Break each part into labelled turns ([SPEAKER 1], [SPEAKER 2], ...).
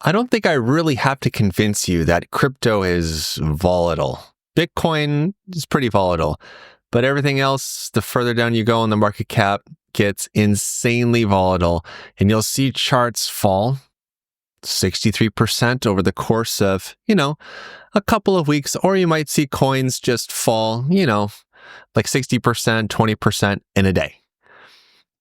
[SPEAKER 1] I don't think I really have to convince you that crypto is volatile. Bitcoin is pretty volatile, but everything else, the further down you go in the market cap, gets insanely volatile, and you'll see charts fall 63% over the course of, a couple of weeks, or you might see coins just fall, like 60%, 20% in a day.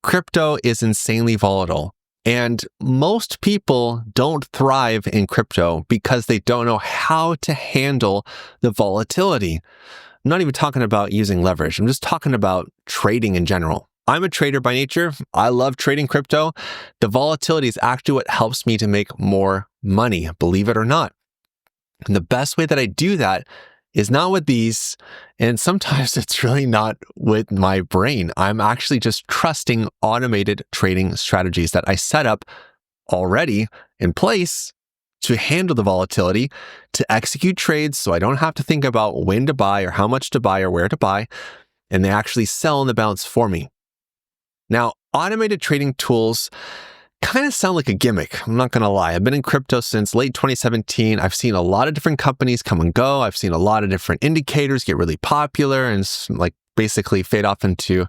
[SPEAKER 1] Crypto is insanely volatile. And most people don't thrive in crypto because they don't know how to handle the volatility. I'm not even talking about using leverage. I'm just talking about trading in general. I'm a trader by nature. I love trading crypto. The volatility is actually what helps me to make more money, believe it or not. And the best way that I do that is not with these, and sometimes it's really not with my brain. I'm actually just trusting automated trading strategies that I set up already in place to handle the volatility, to execute trades so I don't have to think about when to buy or how much to buy or where to buy, and they actually sell in the bounce for me. Now, automated trading tools kind of sound like a gimmick. I'm not going to lie. I've been in crypto since late 2017. I've seen a lot of different companies come and go. I've seen a lot of different indicators get really popular and basically fade off into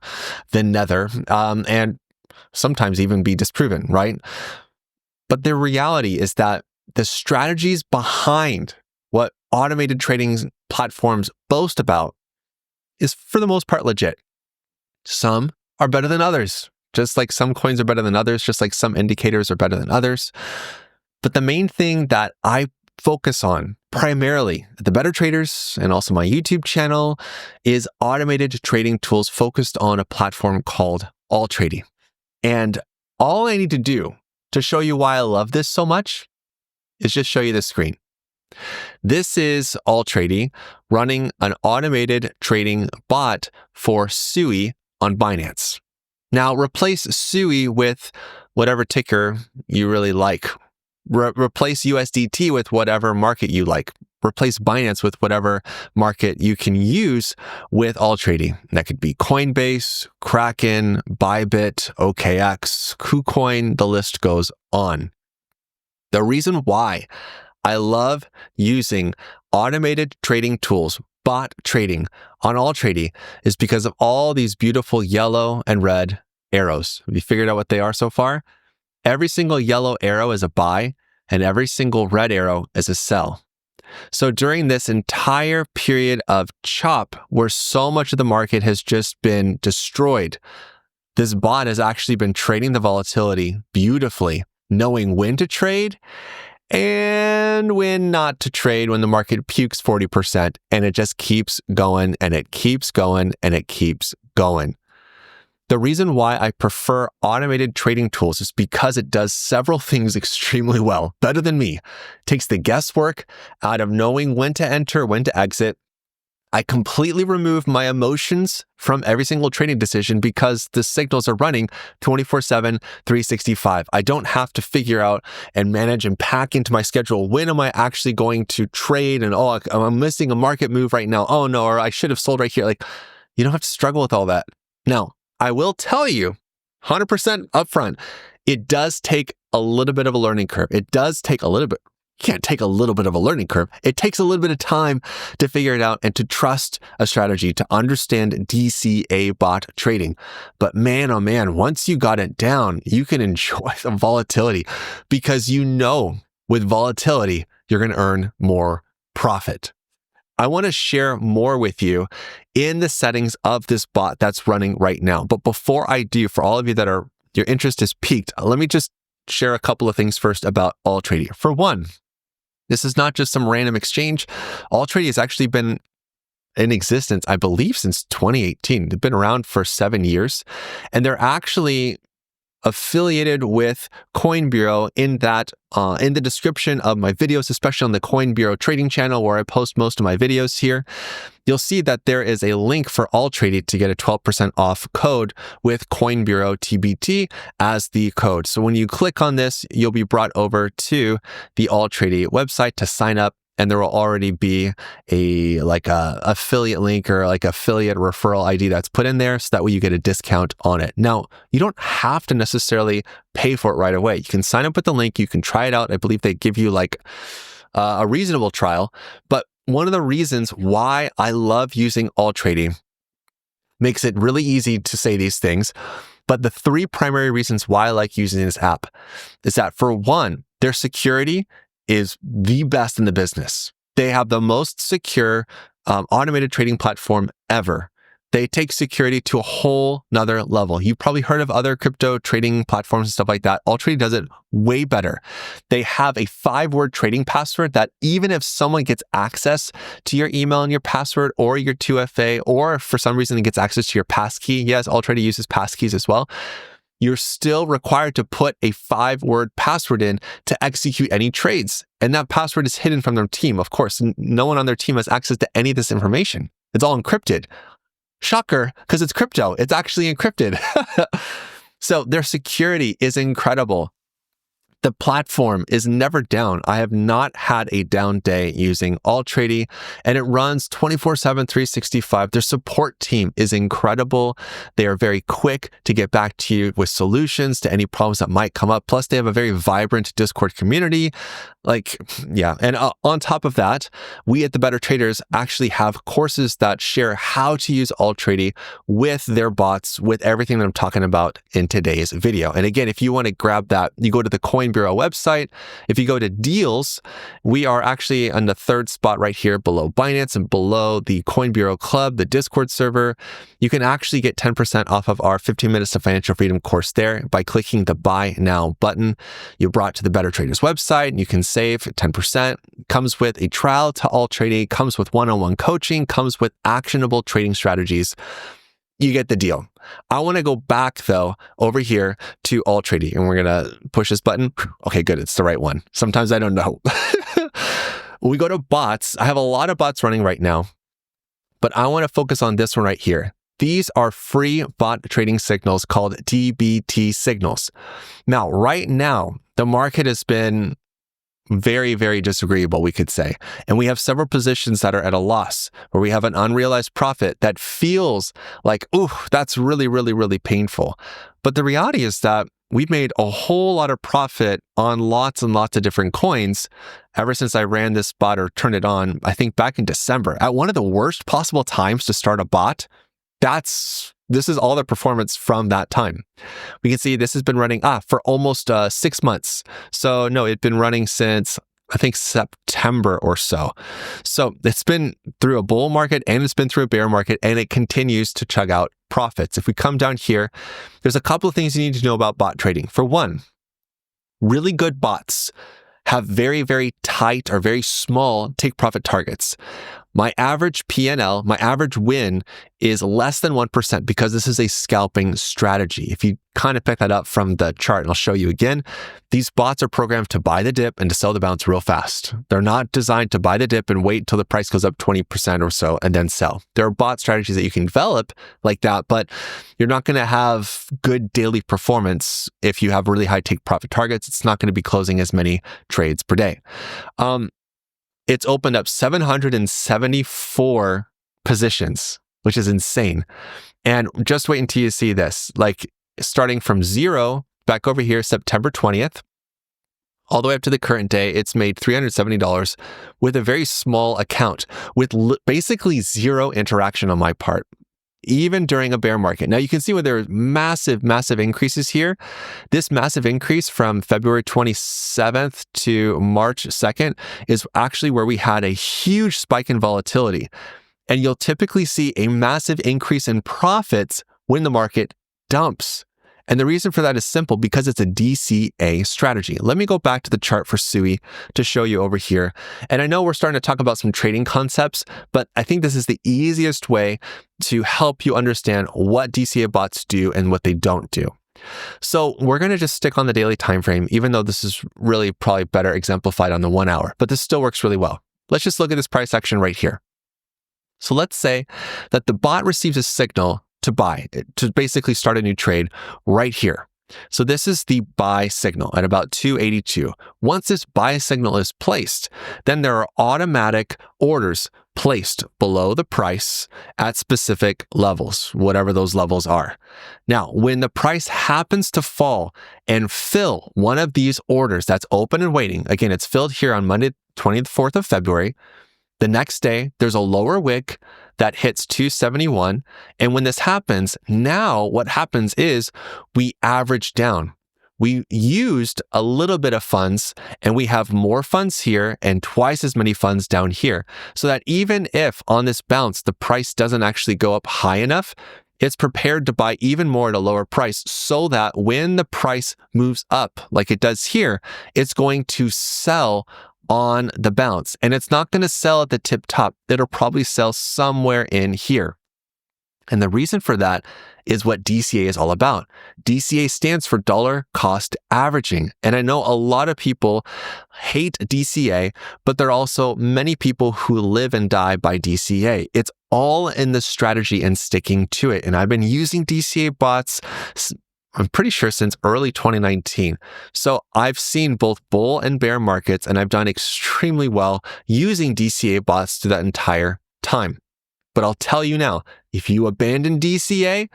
[SPEAKER 1] the nether, and sometimes even be disproven, right? But the reality is that the strategies behind what automated trading platforms boast about is for the most part legit. Some are better than others. Just like some coins are better than others, just like some indicators are better than others. But the main thing that I focus on primarily at the Better Traders and also my YouTube channel is automated trading tools focused on a platform called Altrady. And all I need to do to show you why I love this so much is just show you the screen. This is Altrady running an automated trading bot for SUI on Binance. Now, replace SUI with whatever ticker you really like. Replace USDT with whatever market you like. Replace Binance with whatever market you can use with Altrady. That could be Coinbase, Kraken, Bybit, OKX, KuCoin, the list goes on. The reason why I love using automated trading tools, bot trading on Altrady, is because of all these beautiful yellow and red arrows. Have you figured out what they are so far? Every single yellow arrow is a buy, and every single red arrow is a sell. So during this entire period of chop, where so much of the market has just been destroyed, this bot has actually been trading the volatility beautifully, knowing when to trade and when not to trade when the market pukes 40%, and it just keeps going and it keeps going and it keeps going. The reason why I prefer automated trading tools is because it does several things extremely well, better than me. It takes the guesswork out of knowing when to enter, when to exit. I completely remove my emotions from every single trading decision because the signals are running 24/7, 365. I don't have to figure out and manage and pack into my schedule, when am I actually going to trade, and I'm missing a market move right now. Oh no, or I should have sold right here. You don't have to struggle with all that. Now, I will tell you 100% upfront, it does take a little bit of a learning curve. It does take a little bit. You can't take a little bit of a learning curve. It takes a little bit of time to figure it out and to trust a strategy, to understand DCA bot trading. But man, oh man, once you got it down, you can enjoy the volatility because with volatility, you're going to earn more profit. I want to share more with you in the settings of this bot that's running right now. But before I do, for all of you that your interest is piqued, let me just share a couple of things first about Altrady. For one, this is not just some random exchange. Altrady has actually been in existence, I believe, since 2018. They've been around for 7 years, and they're actually affiliated with Coin Bureau in that in the description of my videos, especially on the Coin Bureau trading channel where I post most of my videos here, you'll see that there is a link for Altrady to get a 12% off code with Coin Bureau TBT as the code. So when you click on this, you'll be brought over to the Altrady website to sign up and there will already be a affiliate link or like affiliate referral ID that's put in there, so that way you get a discount on it. Now, you don't have to necessarily pay for it right away. You can sign up with the link, you can try it out. I believe they give you like a reasonable trial, but one of the reasons why I love using Altrady, makes it really easy to say these things, but the three primary reasons why I like using this app is that, for one, their security is the best in the business. They have the most secure automated trading platform ever. They take security to a whole nother level. You've probably heard of other crypto trading platforms and stuff like that. Altrady does it way better. They have a 5-word trading password that even if someone gets access to your email and your password, or your 2FA, or for some reason it gets access to your passkey, yes, Altrady uses passkeys as well, you're still required to put a 5-word password in to execute any trades. And that password is hidden from their team. Of course, no one on their team has access to any of this information. It's all encrypted. Shocker, because it's crypto. It's actually encrypted. So their security is incredible. The platform is never down. I have not had a down day using Altrady, and it runs 24/7, 365. Their support team is incredible. They are very quick to get back to you with solutions to any problems that might come up. Plus, they have a very vibrant Discord community. And on top of that, we at the Better Traders actually have courses that share how to use Altrady with their bots, with everything that I'm talking about in today's video. And again, if you want to grab that, you go to the Coin Bureau website. If you go to deals, we are actually on the 3rd spot right here below Binance and below the Coin Bureau Club, the Discord server. You can actually get 10% off of our 15 Minutes to Financial Freedom course there by clicking the Buy Now button. You're brought to the Better Traders website, and you can save 10%. Comes with a trial to Altrady, comes with one-on-one coaching, comes with actionable trading strategies. You get the deal. I want to go back though over here to Altrady, and we're going to push this button. Okay, good. It's the right one. Sometimes I don't know. We go to bots. I have a lot of bots running right now, but I want to focus on this one right here. These are free bot trading signals called TBT Signals. Now, right now, the market has been very, very disagreeable, we could say. And we have several positions that are at a loss, where we have an unrealized profit that feels like, ooh, that's really, really, really painful. But the reality is that we've made a whole lot of profit on lots and lots of different coins ever since I ran this bot, or turned it on, I think back in December, at one of the worst possible times to start a bot. This is all the performance from that time. We can see this has been running for almost 6 months. So no, it's been running since, I think, September or so. So it's been through a bull market, and it's been through a bear market, and it continues to chug out profits. If we come down here, there's a couple of things you need to know about bot trading. For one, really good bots have very, very tight or very small take profit targets. My average PNL, my average win, is less than 1% because this is a scalping strategy. If you kind of pick that up from the chart, and I'll show you again, these bots are programmed to buy the dip and to sell the bounce real fast. They're not designed to buy the dip and wait until the price goes up 20% or so and then sell. There are bot strategies that you can develop like that, but you're not going to have good daily performance if you have really high take profit targets. It's not going to be closing as many trades per day. It's opened up 774 positions, which is insane. And just wait until you see this. Like, starting from 0, back over here, September 20th, all the way up to the current day, it's made $370 with a very small account, with basically zero interaction on my part, even during a bear market. Now, you can see where there are massive, massive increases here. This massive increase from February 27th to March 2nd is actually where we had a huge spike in volatility. And you'll typically see a massive increase in profits when the market dumps. And the reason for that is simple, because it's a DCA strategy. Let me go back to the chart for SUI to show you over here. And I know we're starting to talk about some trading concepts, but I think this is the easiest way to help you understand what DCA bots do and what they don't do. So we're going to just stick on the daily time frame, even though this is really probably better exemplified on the 1 hour, but this still works really well. Let's just look at this price action right here. So let's say that the bot receives a signal to buy, to basically start a new trade right here. So this is the buy signal at about 282. Once this buy signal is placed, then there are automatic orders placed below the price at specific levels, whatever those levels are. Now, when the price happens to fall and fill one of these orders that's open and waiting, again, it's filled here on Monday, 24th of February. The next day, there's a lower wick that hits 271. And when this happens, now what happens is we average down. We used a little bit of funds and we have more funds here and twice as many funds down here. So that even if on this bounce, the price doesn't actually go up high enough, it's prepared to buy even more at a lower price so that when the price moves up like it does here, it's going to sell on the bounce. And it's not going to sell at the tip top. It'll probably sell somewhere in here. And the reason for that is what DCA is all about. DCA stands for dollar cost averaging. And I know a lot of people hate DCA, but there are also many people who live and die by DCA. It's all in the strategy and sticking to it. And I've been using DCA bots, I'm pretty sure since early 2019. So I've seen both bull and bear markets, and I've done extremely well using DCA bots through that entire time. But I'll tell you now, if you abandon DCA,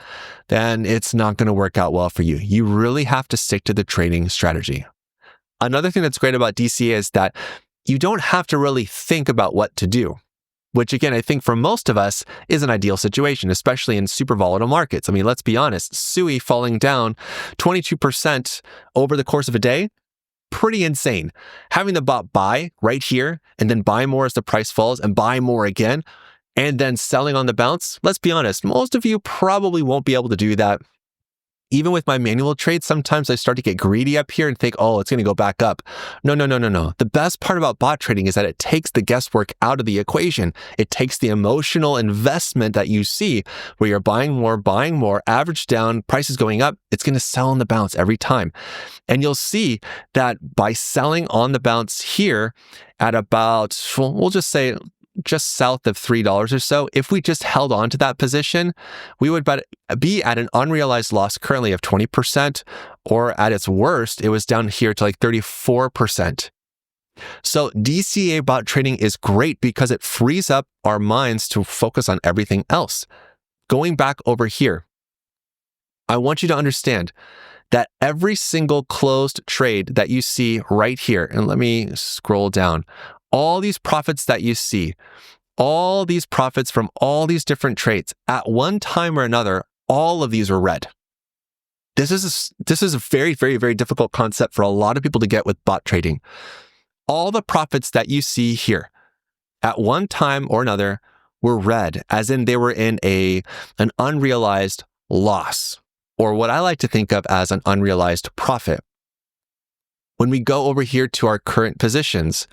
[SPEAKER 1] then it's not going to work out well for you. You really have to stick to the trading strategy. Another thing that's great about DCA is that you don't have to really think about what to do, which again, I think for most of us is an ideal situation, especially in super volatile markets. I mean, let's be honest, SUI falling down 22% over the course of a day, pretty insane. Having the bot buy right here and then buy more as the price falls and buy more again, and then selling on the bounce, let's be honest, most of you probably won't be able to do that. Even with my manual trades, sometimes I start to get greedy up here and think, oh, it's going to go back up. No. The best part about bot trading is that it takes the guesswork out of the equation. It takes the emotional investment that you see where you're buying more, average down, prices going up. It's going to sell on the bounce every time. And you'll see that by selling on the bounce here at about, we'll just say, just south of $3 or so, if we just held on to that position, we would be at an unrealized loss currently of 20%, or at its worst, it was down here to like 34%. So DCA bot trading is great because it frees up our minds to focus on everything else. Going back over here, I want you to understand that every single closed trade that you see right here, and let me scroll down, all these profits that you see, all these profits from all these different trades, at one time or another, all of these are red. This is a very, very, very difficult concept for a lot of people to get with bot trading. All the profits that you see here, at one time or another, were red, as in they were in an unrealized loss, or what I like to think of as an unrealized profit. When we go over here to our current positions,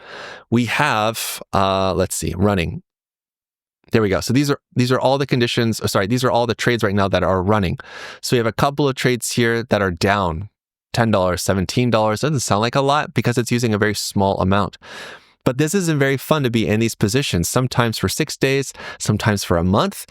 [SPEAKER 1] we have, running. There we go. So these are all the conditions, these are all the trades right now that are running. So we have a couple of trades here that are down $10, $17. Doesn't sound like a lot because it's using a very small amount. But this isn't very fun to be in these positions, sometimes for 6 days, sometimes for a month.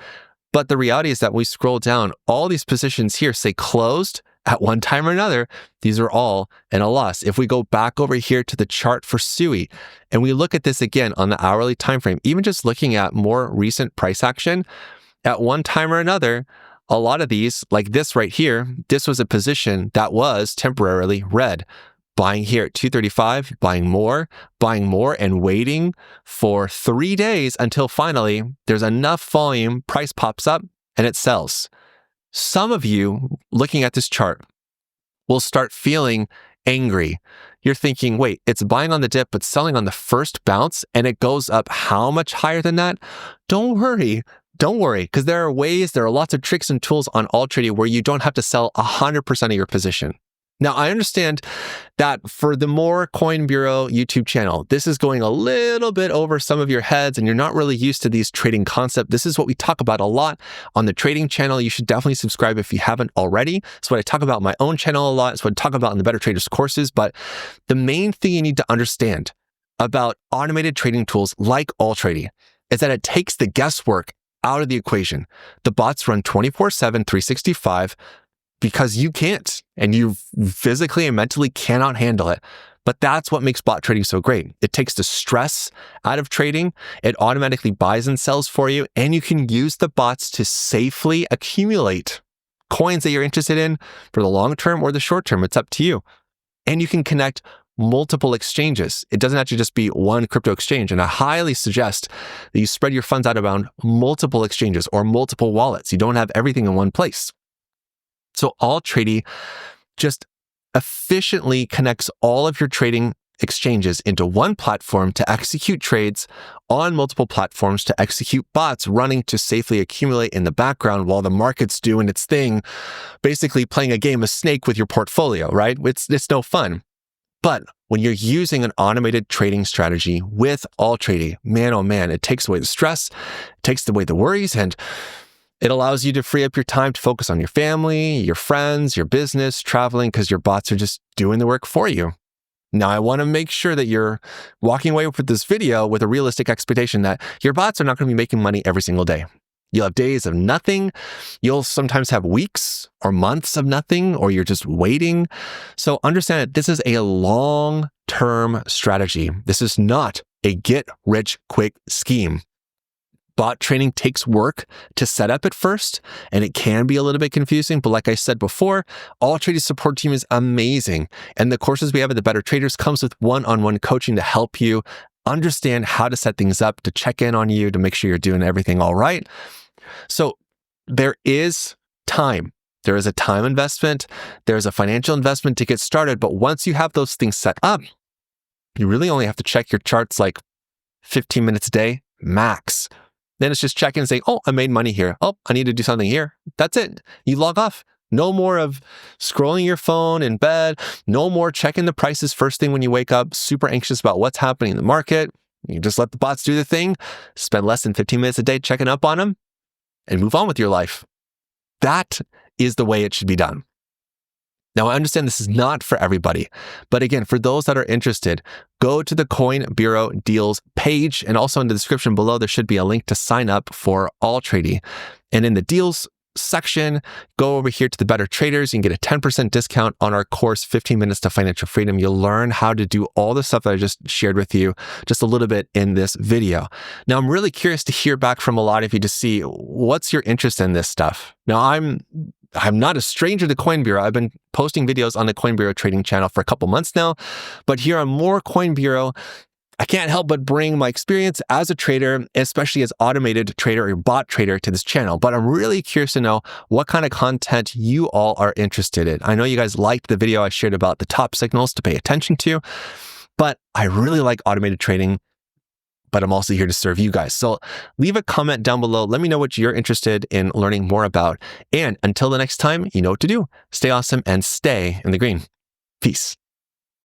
[SPEAKER 1] But the reality is that when we scroll down, all these positions here say closed at one time or another. These are all in a loss. If we go back over here to the chart for SUI and we look at this again on the hourly time frame, even just looking at more recent price action, at one time or another, a lot of these, like this right here, this was a position that was temporarily red. Buying here at 235, buying more, and waiting for 3 days until finally there's enough volume, price pops up, and it sells. Some of you looking at this chart will start feeling angry. You're thinking, wait, it's buying on the dip, but selling on the first bounce, and it goes up how much higher than that? Don't worry, because there are lots of tricks and tools on Altrady where you don't have to sell 100% of your position. Now, I understand that for the More Coin Bureau YouTube channel, this is going a little bit over some of your heads and you're not really used to these trading concepts. This is what we talk about a lot on the trading channel. You should definitely subscribe if you haven't already. It's what I talk about on my own channel a lot. It's what I talk about in the Better Traders courses. But the main thing you need to understand about automated trading tools like Altrady is that it takes the guesswork out of the equation. The bots run 24/7, 365. because you can't, and you physically and mentally cannot handle it. But that's what makes bot trading so great. It takes the stress out of trading. It automatically buys and sells for you, and you can use the bots to safely accumulate coins that you're interested in for the long term or the short term. It's up to you. And you can connect multiple exchanges. It doesn't have to just be one crypto exchange. And I highly suggest that you spread your funds out around multiple exchanges or multiple wallets. You don't have everything in one place. So Altrady just efficiently connects all of your trading exchanges into one platform to execute trades on multiple platforms, to execute bots running to safely accumulate in the background while the market's doing its thing, basically playing a game of Snake with your portfolio, right? It's no fun. But when you're using an automated trading strategy with Altrady, man, oh man, it takes away the stress, it takes away the worries, and it allows you to free up your time to focus on your family, your friends, your business, traveling, because your bots are just doing the work for you. Now, I want to make sure that you're walking away with this video with a realistic expectation that your bots are not going to be making money every single day. You'll have days of nothing. You'll sometimes have weeks or months of nothing, or you're just waiting. So understand that this is a long-term strategy. This is not a get-rich-quick scheme. Bot trading takes work to set up at first, and it can be a little bit confusing. But like I said before, Altrady's support team is amazing. And the courses we have at the Better Traders comes with one-on-one coaching to help you understand how to set things up, to check in on you, to make sure you're doing everything all right. So there is time. There is a time investment. There's a financial investment to get started. But once you have those things set up, you really only have to check your charts like 15 minutes a day, max. Then it's just check in and say, oh, I made money here. Oh, I need to do something here. That's it. You log off. No more of scrolling your phone in bed. No more checking the prices first thing when you wake up, super anxious about what's happening in the market. You just let the bots do the thing, spend less than 15 minutes a day checking up on them, and move on with your life. That is the way it should be done. Now, I understand this is not for everybody, but again, for those that are interested, go to the Coin Bureau Deals page, and also in the description below, there should be a link to sign up for Altrady. And in the deals section, go over here to the Better Traders. You can get a 10% discount on our course, 15 Minutes to Financial Freedom. You'll learn how to do all the stuff that I just shared with you just a little bit in this video. Now, I'm really curious to hear back from a lot of you to see what's your interest in this stuff. Now, I'm not a stranger to Coin Bureau. I've been posting videos on the Coin Bureau trading channel for a couple months now, but here on More Coin Bureau, I can't help but bring my experience as a trader, especially as automated trader or bot trader, to this channel. But I'm really curious to know what kind of content you all are interested in. I know you guys liked the video I shared about the top signals to pay attention to, but I really like automated trading, but I'm also here to serve you guys. So leave a comment down below. Let me know what you're interested in learning more about. And until the next time, you know what to do. Stay awesome and stay in the green. Peace.